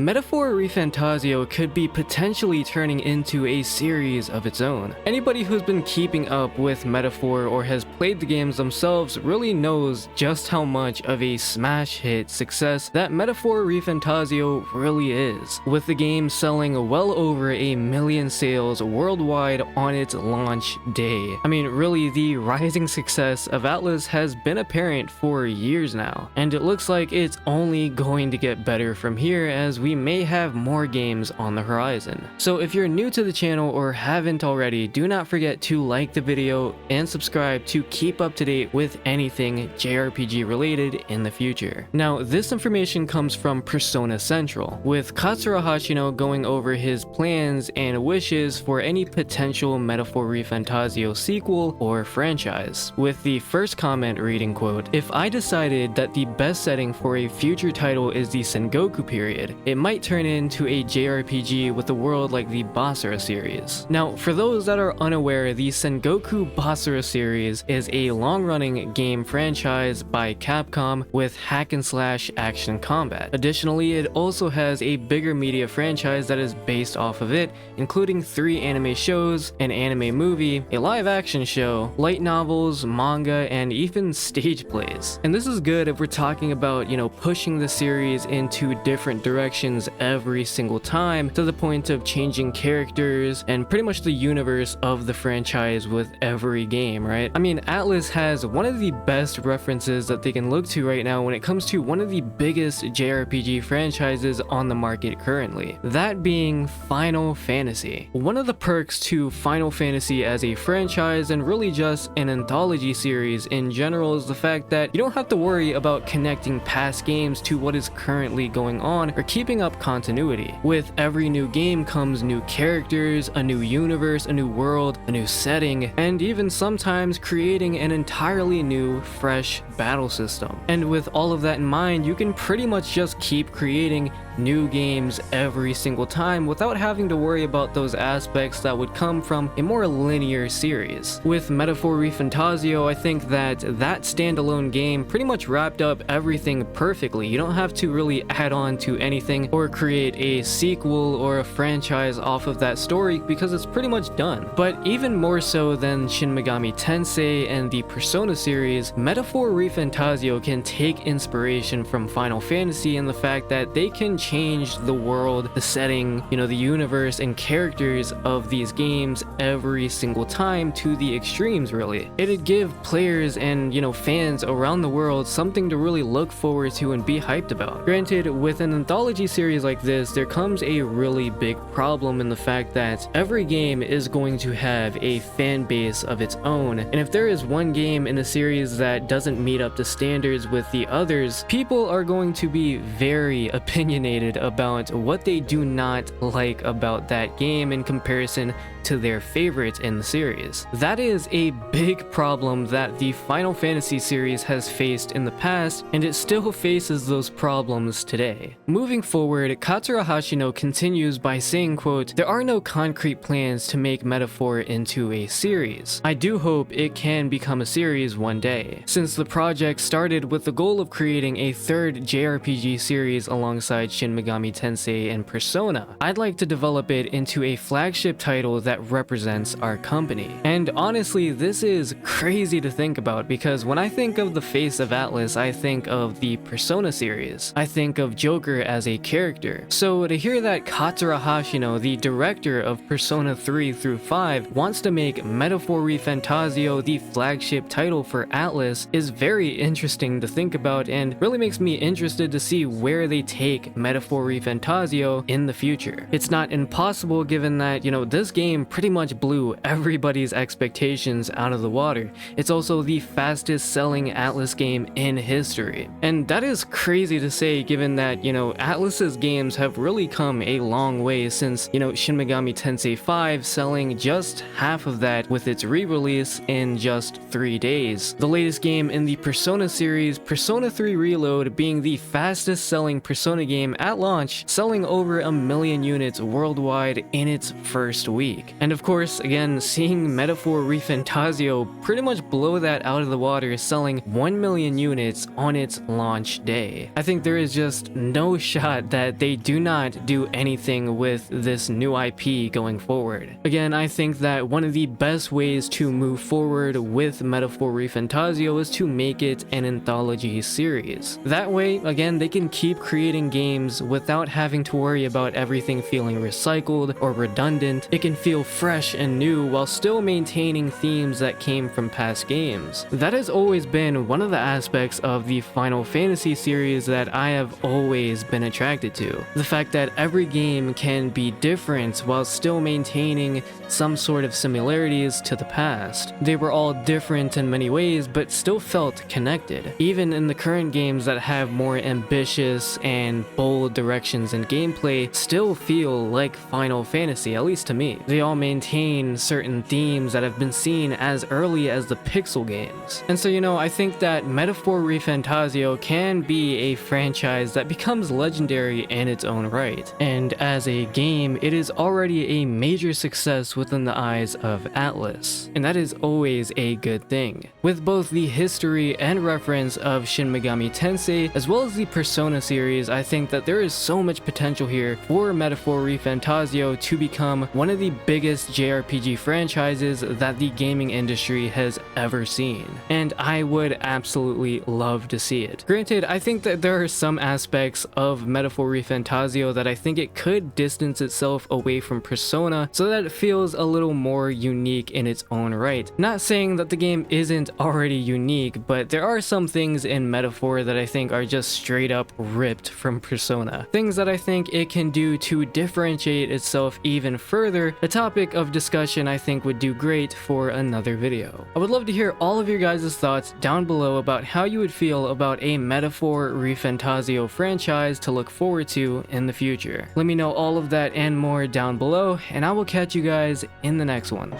Metaphor ReFantazio could be potentially turning into a series of its own. Anybody who's been keeping up with Metaphor or has played the games themselves really knows just how much of a smash hit success that Metaphor ReFantazio really is, with the game selling well over 1 million sales worldwide on its launch day. I mean, really, the rising success of Atlus has been apparent for years now, and it looks like it's only going to get better from here as we may have more games on the horizon. So if you're new to the channel or haven't already, do not forget to like the video and subscribe to keep up to date with anything JRPG related in the future. Now, this information comes from Persona Central, with Katsura Hashino going over his plans and wishes for any potential Metaphor ReFantazio sequel or franchise, with the first comment reading, quote, "If I decided that the best setting for a future title is the Sengoku period, it might turn into a JRPG with a world like the Basara series." Now, for those that are unaware, the Sengoku Basara series is a long-running game franchise by Capcom with hack-and-slash action combat. Additionally, it also has a bigger media franchise that is based off of it, including 3 anime shows, an anime movie, a live-action show, light novels, manga, and even stage plays. And this is good if we're talking about, pushing the series into different directions every single time, to the point of changing characters and pretty much the universe of the franchise with every game, right? I mean, Atlus has one of the best references that they can look to right now when it comes to one of the biggest JRPG franchises on the market currently, that being Final Fantasy. One of the perks to Final Fantasy as a franchise, and really just an anthology series in general, is the fact that you don't have to worry about connecting past games to what is currently going on or keeping up continuity. With every new game comes new characters, a new universe, a new world, a new setting, and even sometimes creating an entirely new, fresh battle system. And with all of that in mind, you can pretty much just keep creating new games every single time without having to worry about those aspects that would come from a more linear series. With Metaphor ReFantazio, I think that standalone game pretty much wrapped up everything perfectly. You don't have to really add on to anything or create a sequel or a franchise off of that story because it's pretty much done. But even more so than Shin Megami Tensei and the Persona series, Metaphor ReFantazio can take inspiration from Final Fantasy in the fact that they can change the world, the setting, the universe and characters of these games every single time to the extremes, really. It'd give players and, fans around the world something to really look forward to and be hyped about. Granted, with an anthology series like this, there comes a really big problem in the fact that every game is going to have a fan base of its own, and if there is one game in the series that doesn't meet up to standards with the others, people are going to be very opinionated about what they do not like about that game in comparison to their favorites in the series. That is a big problem that the Final Fantasy series has faced in the past, and it still faces those problems today. Moving forward, Katsura Hashino continues by saying, quote, "There are no concrete plans to make Metaphor into a series. I do hope it can become a series one day. Since the project started with the goal of creating a 3rd JRPG series alongside Shin Megami Tensei and Persona, I'd like to develop it into a flagship title that represents our company." And honestly, this is crazy to think about, because when I think of the face of Atlus, I think of the Persona series. I think of Joker as a character. So to hear that Katsura Hashino, the director of Persona 3 through 5, wants to make Metaphor ReFantazio the flagship title for Atlus is very interesting to think about, and really makes me interested to see where they take Metaphor ReFantazio in the future. It's not impossible given that, this game pretty much blew everybody's expectations out of the water. It's also the fastest selling Atlus game in history. And that is crazy to say given that, Atlus's games have really come a long way since, Shin Megami Tensei 5 selling just half of that with its re-release in just 3 days. The latest game in the Persona series, Persona 3 Reload being the fastest selling Persona game at launch, selling over 1 million units worldwide in its first week. And of course, again, seeing Metaphor ReFantazio pretty much blow that out of the water, selling 1 million units on its launch day. I think there is just no shot that they do not do anything with this new IP going forward. Again, I think that one of the best ways to move forward with Metaphor ReFantazio is to make it an anthology series. That way, again, they can keep creating games without having to worry about everything feeling recycled or redundant. It can feel fresh and new while still maintaining themes that came from past games. That has always been one of the aspects of the Final Fantasy series that I have always been attracted to. The fact that every game can be different while still maintaining some sort of similarities to the past. They were all different in many ways, but still felt connected. Even in the current games that have more ambitious and bold directions in gameplay, still feel like Final Fantasy, at least to me. They all maintain certain themes that have been seen as early as the Pixel games. And so, I think that Metaphor ReFantazio can be a franchise that becomes legendary in its own right. And as a game, it is already a major success within the eyes of Atlus. And that is always a good thing. With both the history and reference of Shin Megami Tensei, as well as the Persona series, I think that there is so much potential here for Metaphor ReFantazio to become one of the biggest JRPG franchises that the gaming industry has ever seen. And I would absolutely love to see it. Granted, I think that there are some aspects of Metaphor ReFantazio that I think it could distance itself away from Persona so that it feels a little more unique in its own right. Not saying that the game isn't already unique, but there are some things in Metaphor that I think are just straight up ripped from Persona. Things that I think it can do to differentiate itself even further, a topic of discussion I think would do great for another video. I would love to hear all of your guys' thoughts down below about how you would feel about a Metaphor ReFantazio franchise to look forward to in the future. Let me know all of that and more down below, and I will catch you guys in the next one.